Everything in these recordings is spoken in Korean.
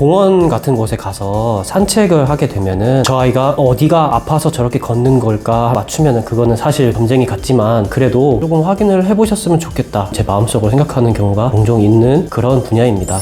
공원 같은 곳에 가서 산책을 하게 되면은 저 아이가 어디가 아파서 저렇게 걷는 걸까 맞추면은 그거는 사실 점쟁이 같지만 그래도 조금 확인을 해보셨으면 좋겠다 제 마음속으로 생각하는 경우가 종종 있는 그런 분야입니다.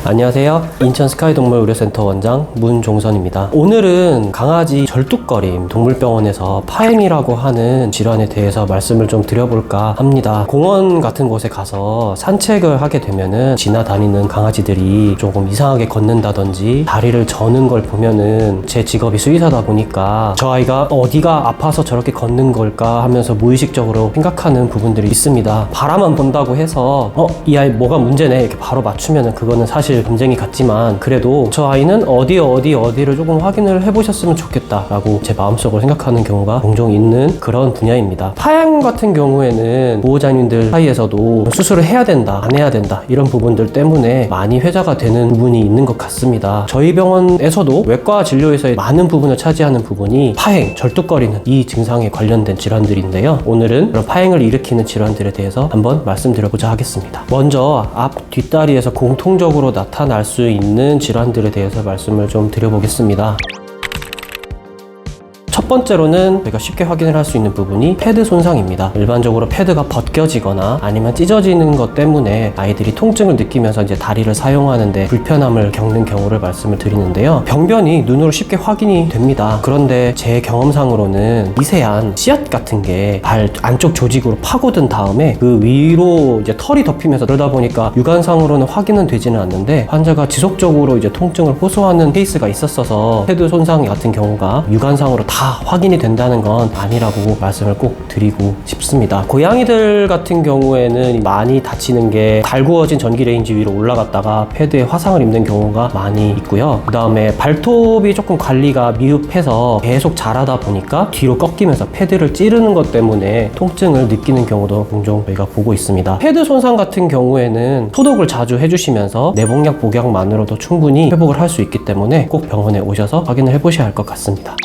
안녕하세요. 인천 스카이동물의료센터 원장 문종선입니다. 오늘은 강아지 절뚝거림 동물병원에서 파행이라고 하는 질환에 대해서 말씀을 좀 드려볼까 합니다. 공원 같은 곳에 가서 산책을 하게 되면은 지나다니는 강아지들이 조금 이상하게 걷는다든지 다리를 저는 걸 보면은 제 직업이 수의사다 보니까 저 아이가 어디가 아파서 저렇게 걷는 걸까 하면서 무의식적으로 생각하는 부분들이 있습니다. 바라만 본다고 해서 이 아이 뭐가 문제네 이렇게 바로 맞추면은 그거는 사실 검쟁이 같지만 그래도 저 아이는 어디를 조금 확인을 해보셨으면 좋겠다 라고 제 마음속으로 생각하는 경우가 종종 있는 그런 분야입니다. 파양 같은 경우에는 보호자님들 사이에서도 수술을 해야 된다 안 해야 된다 이런 부분들 때문에 많이 회자가 되는 부분이 있는 것 같습니다. 저희 병원에서도 외과 진료에서의 많은 부분을 차지하는 부분이 파행, 절뚝거리는 이 증상에 관련된 질환들인데요. 오늘은 그런 파행을 일으키는 질환들에 대해서 한번 말씀드려보자 하겠습니다. 먼저 앞 뒷다리에서 공통적으로 나타날 수 있는 질환들에 대해서 말씀을 좀 드려보겠습니다. 첫 번째로는 저희가 쉽게 확인을 할 수 있는 부분이 패드 손상입니다. 일반적으로 패드가 벗겨지거나 아니면 찢어지는 것 때문에 아이들이 통증을 느끼면서 이제 다리를 사용하는데 불편함을 겪는 경우를 말씀을 드리는데요. 병변이 눈으로 쉽게 확인이 됩니다. 그런데 제 경험상으로는 미세한 씨앗 같은 게 발 안쪽 조직으로 파고든 다음에 그 위로 이제 털이 덮이면서 그러다 보니까 육안상으로는 확인은 되지는 않는데 환자가 지속적으로 이제 통증을 호소하는 케이스가 있었어서 패드 손상 같은 경우가 육안상으로 다 확인이 된다는 건 아니라고 말씀을 꼭 드리고 싶습니다. 고양이들 같은 경우에는 많이 다치는 게 달구어진 전기 레인지 위로 올라갔다가 패드에 화상을 입는 경우가 많이 있고요. 그 다음에 발톱이 조금 관리가 미흡해서 계속 자라다 보니까 뒤로 꺾이면서 패드를 찌르는 것 때문에 통증을 느끼는 경우도 종종 저희가 보고 있습니다. 패드 손상 같은 경우에는 소독을 자주 해주시면서 내복약 복약만으로도 충분히 회복을 할 수 있기 때문에 꼭 병원에 오셔서 확인을 해보셔야 할 것 같습니다.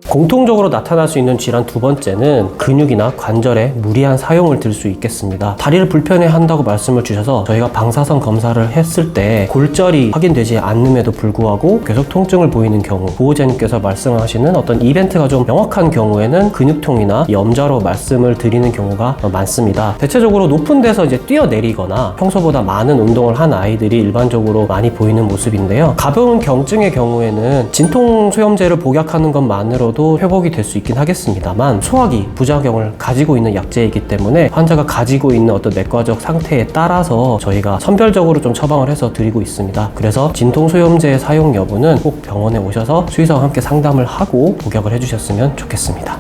공통적으로 나타날 수 있는 질환 두 번째는 근육이나 관절의 무리한 사용을 들 수 있겠습니다. 다리를 불편해 한다고 말씀을 주셔서 저희가 방사선 검사를 했을 때 골절이 확인되지 않음에도 불구하고 계속 통증을 보이는 경우, 보호자님께서 말씀하시는 어떤 이벤트가 좀 명확한 경우에는 근육통이나 염좌로 말씀을 드리는 경우가 많습니다. 대체적으로 높은 데서 이제 뛰어내리거나 평소보다 많은 운동을 한 아이들이 일반적으로 많이 보이는 모습인데요. 가벼운 경증의 경우에는 진통소염제를 복약하는 것만으로도 회복이 될 수 있긴 하겠습니다만 소화기 부작용을 가지고 있는 약제이기 때문에 환자가 가지고 있는 어떤 내과적 상태에 따라서 저희가 선별적으로 좀 처방을 해서 드리고 있습니다. 그래서 진통소염제의 사용 여부는 꼭 병원에 오셔서 수의사와 함께 상담을 하고 복약을 해주셨으면 좋겠습니다.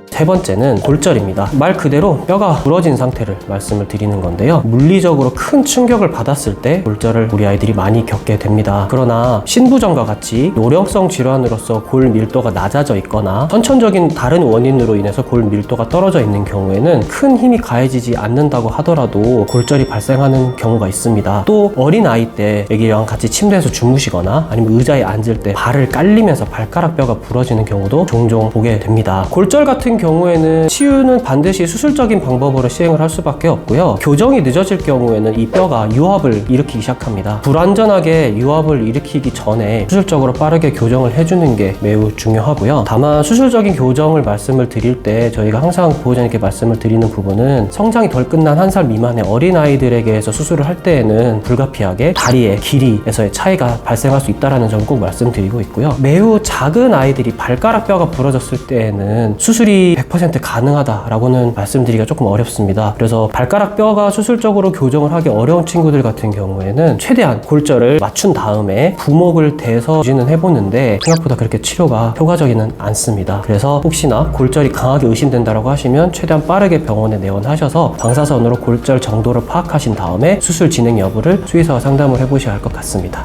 세 번째는 골절입니다. 말 그대로 뼈가 부러진 상태를 말씀을 드리는 건데요. 물리적으로 큰 충격을 받았을 때 골절을 우리 아이들이 많이 겪게 됩니다. 그러나 신부전과 같이 노령성 질환으로서 골 밀도가 낮아져 있거나 선천적인 다른 원인으로 인해서 골 밀도가 떨어져 있는 경우에는 큰 힘이 가해지지 않는다고 하더라도 골절이 발생하는 경우가 있습니다. 또 어린 아이 때 애기랑 같이 침대에서 주무시거나 아니면 의자에 앉을 때 발을 깔리면서 발가락 뼈가 부러지는 경우도 종종 보게 됩니다. 골절 같은 경우에는 치유는 반드시 수술적인 방법으로 시행을 할 수밖에 없고요. 교정이 늦어질 경우에는 이 뼈가 유압을 일으키기 시작합니다. 불완전하게 유압을 일으키기 전에 수술적으로 빠르게 교정을 해주는 게 매우 중요하고요. 다만 수술적인 교정을 말씀을 드릴 때 저희가 항상 보호자님께 말씀을 드리는 부분은 성장이 덜 끝난 1살 미만의 어린아이들에게서 수술을 할 때에는 불가피하게 다리의 길이에서의 차이가 발생할 수 있다는 점 꼭 말씀드리고 있고요. 매우 작은 아이들이 발가락 뼈가 부러졌을 때에는 수술이 100% 가능하다라고는 말씀드리기가 조금 어렵습니다. 그래서 발가락 뼈가 수술적으로 교정을 하기 어려운 친구들 같은 경우에는 최대한 골절을 맞춘 다음에 부목을 대서 유지는 해보는데 생각보다 그렇게 치료가 효과적이는 않습니다. 그래서 혹시나 골절이 강하게 의심된다고 하시면 최대한 빠르게 병원에 내원하셔서 방사선으로 골절 정도를 파악하신 다음에 수술 진행 여부를 수의사와 상담을 해보셔야 할 것 같습니다.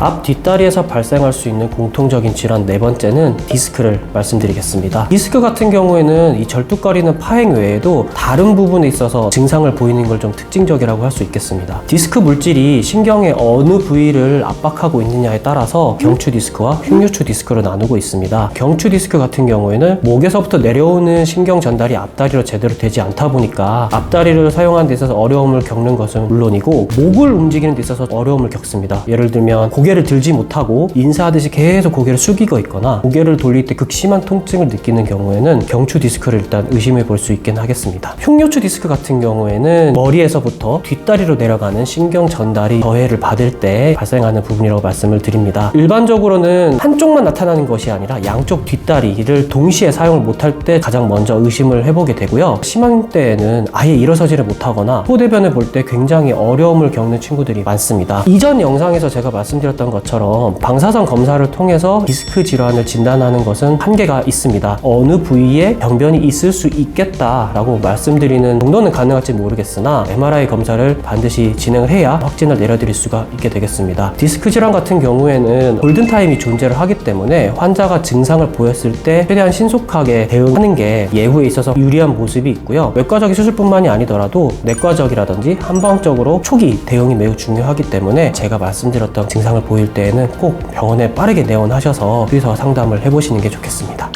앞 뒷다리에서 발생할 수 있는 공통적인 질환 네 번째는 디스크를 말씀드리겠습니다. 디스크 같은 경우에는 이 절뚝거리는 파행 외에도 다른 부분에 있어서 증상을 보이는 걸 좀 특징적이라고 할 수 있겠습니다. 디스크 물질이 신경의 어느 부위를 압박하고 있느냐에 따라서 경추 디스크와 흉유추 디스크로 나누고 있습니다. 경추 디스크 같은 경우에는 목에서부터 내려오는 신경 전달이 앞다리로 제대로 되지 않다 보니까 앞다리를 사용하는 데 있어서 어려움을 겪는 것은 물론이고 목을 움직이는 데 있어서 어려움을 겪습니다. 예를 들면 고개를 들지 못하고 인사하듯이 계속 고개를 숙이고 있거나 고개를 돌릴 때 극심한 통증을 느끼는 경우에는 경추 디스크를 일단 의심해 볼 수 있긴 하겠습니다. 흉요추 디스크 같은 경우에는 머리에서부터 뒷다리로 내려가는 신경 전달이 저해를 받을 때 발생하는 부분이라고 말씀을 드립니다. 일반적으로는 한쪽만 나타나는 것이 아니라 양쪽 뒷다리를 동시에 사용을 못할 때 가장 먼저 의심을 해보게 되고요. 심한 때에는 아예 일어서지를 못하거나 소대변을 볼 때 굉장히 어려움을 겪는 친구들이 많습니다. 이전 영상에서 제가 말씀드렸던 것처럼 방사선 검사를 통해서 디스크 질환을 진단하는 것은 한계가 있습니다. 어느 부위에 병변이 있을 수 있겠다라고 말씀드리는 정도는 가능할지 모르겠으나 MRI 검사를 반드시 진행을 해야 확진을 내려드릴 수가 있게 되겠습니다. 디스크 질환 같은 경우에는 골든타임이 존재를 하기 때문에 환자가 증상을 보였을 때 최대한 신속하게 대응하는 게 예후에 있어서 유리한 모습이 있고요. 외과적인 수술뿐만이 아니더라도 내과적이라든지 한방적으로 초기 대응이 매우 중요하기 때문에 제가 말씀드렸던 증상을 보일 때에는 꼭 병원에 빠르게 내원하셔서 의사 상담을 해보시는 게 좋겠습니다.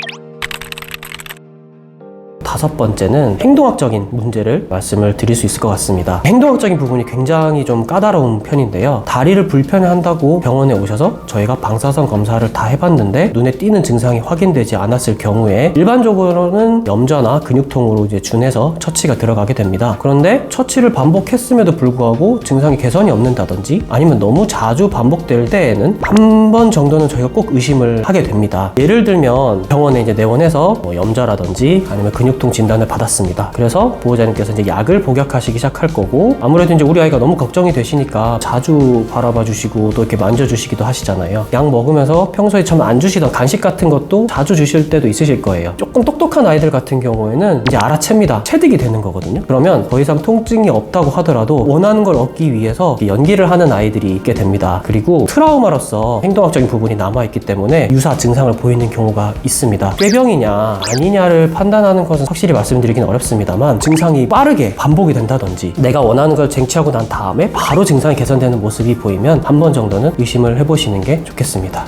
다섯 번째는 행동학적인 문제를 말씀을 드릴 수 있을 것 같습니다. 행동학적인 부분이 굉장히 좀 까다로운 편인데요. 다리를 불편해한다고 병원에 오셔서 저희가 방사선 검사를 다 해봤는데 눈에 띄는 증상이 확인되지 않았을 경우에 일반적으로는 염좌나 근육통으로 이제 준해서 처치가 들어가게 됩니다. 그런데 처치를 반복했음에도 불구하고 증상이 개선이 없는다든지 아니면 너무 자주 반복될 때에는 한 번 정도는 저희가 꼭 의심을 하게 됩니다. 예를 들면 병원에 이제 내원해서 염좌라든지 아니면 근육통 진단을 받았습니다. 그래서 보호자님께서 이제 약을 복약하시기 시작할 거고 아무래도 이제 우리 아이가 너무 걱정이 되시니까 자주 바라봐 주시고 또 이렇게 만져주시기도 하시잖아요. 약 먹으면서 평소에 참 안 주시던 간식 같은 것도 자주 주실 때도 있으실 거예요. 조금 똑똑한 아이들 같은 경우에는 이제 알아챕니다. 체득이 되는 거거든요. 그러면 더 이상 통증이 없다고 하더라도 원하는 걸 얻기 위해서 연기를 하는 아이들이 있게 됩니다. 그리고 트라우마로서 행동학적인 부분이 남아있기 때문에 유사 증상을 보이는 경우가 있습니다. 꾀병이냐 아니냐를 판단하는 것은 확실히 말씀드리긴 어렵습니다만 증상이 빠르게 반복이 된다든지 내가 원하는 걸 쟁취하고 난 다음에 바로 증상이 개선되는 모습이 보이면 한 번 정도는 의심을 해보시는 게 좋겠습니다.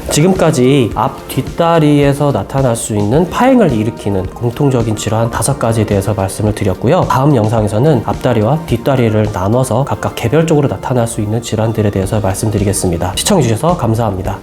지금까지 앞 뒷다리에서 나타날 수 있는 파행을 일으키는 공통적인 질환 5가지에 대해서 말씀을 드렸고요. 다음 영상에서는 앞다리와 뒷다리를 나눠서 각각 개별적으로 나타날 수 있는 질환들에 대해서 말씀드리겠습니다. 시청해주셔서 감사합니다.